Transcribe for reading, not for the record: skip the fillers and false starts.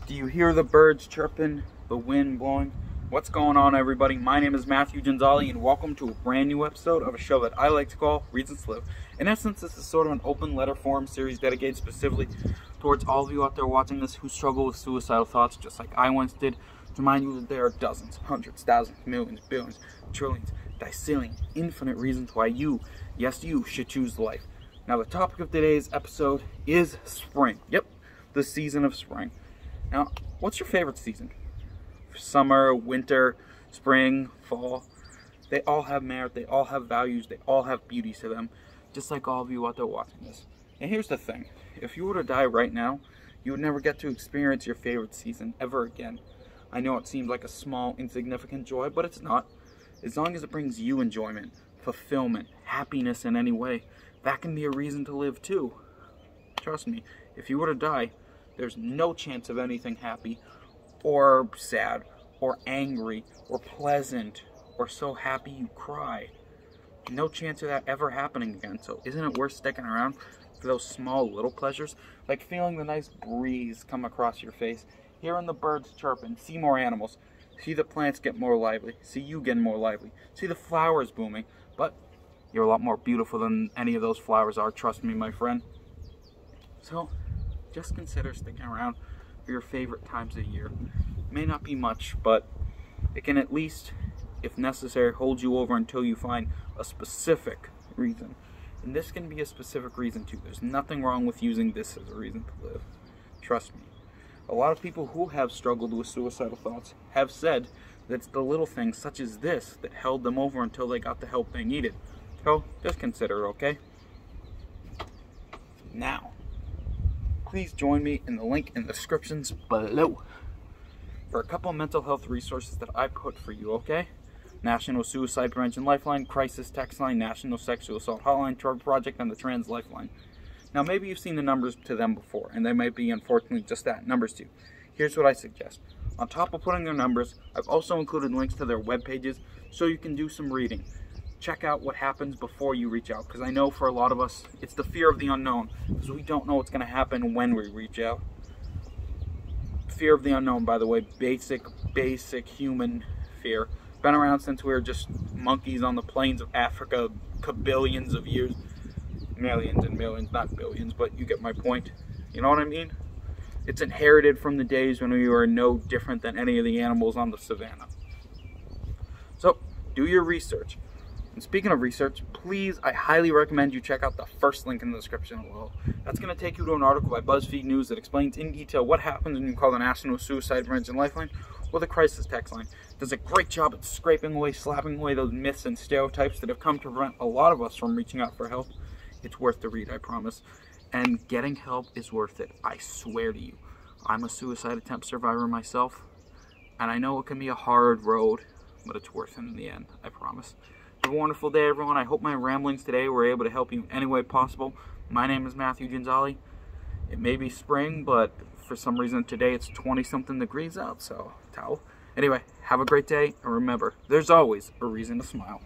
Do you hear the birds chirping, the wind blowing? What's going on, everybody? My name is Matthew Ginzali, and welcome to a brand new episode of a show that I like to call Reasons to Live. In essence, this is sort of an open letter forum series dedicated specifically towards all of you out there watching this who struggle with suicidal thoughts, just like I once did, to remind you that there are dozens, hundreds, thousands, millions, billions, trillions, decillion, infinite reasons why you, yes you, should choose life. Now, the topic of today's episode is spring. Yep, the season of spring. Now, what's your favorite season? Summer, winter, spring, fall. They all have merit, they all have values, they all have beauty to them, just like all of you out there watching this. And here's the thing, if you were to die right now, you would never get to experience your favorite season ever again. I know it seems like a small, insignificant joy, but it's not. As long as it brings you enjoyment, fulfillment, happiness in any way, that can be a reason to live too. Trust me, if you were to die, there's no chance of anything happy, or sad, or angry, or pleasant, or so happy you cry. No chance of that ever happening again, so isn't it worth sticking around for those small little pleasures? Like feeling the nice breeze come across your face, hearing the birds chirping, see more animals, see the plants get more lively, see you getting more lively, see the flowers blooming. But you're a lot more beautiful than any of those flowers are, trust me, my friend. So just consider sticking around for your favorite times of year. It may not be much, but it can at least, if necessary, hold you over until you find a specific reason. And this can be a specific reason too. There's nothing wrong with using this as a reason to live. Trust me. A lot of people who have struggled with suicidal thoughts have said that it's the little things such as this that held them over until they got the help they needed. So just consider it, okay? Now, please join me in the link in the descriptions below for a couple of mental health resources that I put for you, okay? National Suicide Prevention Lifeline, Crisis Text Line, National Sexual Assault Hotline, Trevor Project, and the Trans Lifeline. Now, maybe you've seen the numbers to them before, and they might be, unfortunately, just that, numbers too. Here's what I suggest. On top of putting their numbers, I've also included links to their web pages so you can do some reading. Check out what happens before you reach out, because I know for a lot of us, it's the fear of the unknown, because we don't know what's going to happen when we reach out. Fear of the unknown, by the way, basic human fear. Been around since we were just monkeys on the plains of Africa, billions of years. Millions and millions, not billions, but you get my point. You know what I mean? It's inherited from the days when we were no different than any of the animals on the savannah. So, do your research. And speaking of research, please, I highly recommend you check out the first link in the description below. That's going to take you to an article by BuzzFeed News that explains in detail what happens when you call the National Suicide Prevention Lifeline or the Crisis Text Line. It does a great job at scraping away, slapping away those myths and stereotypes that have come to prevent a lot of us from reaching out for help. It's worth the read, I promise. And getting help is worth it, I swear to you. I'm a suicide attempt survivor myself, and I know it can be a hard road, but it's worth it in the end, I promise. Have a wonderful day, everyone. I hope my ramblings today were able to help you in any way possible. My name is Matthew Ginzali. It may be spring, but for some reason today it's 20-something degrees out, so towel. Anyway, have a great day, and remember, there's always a reason to smile.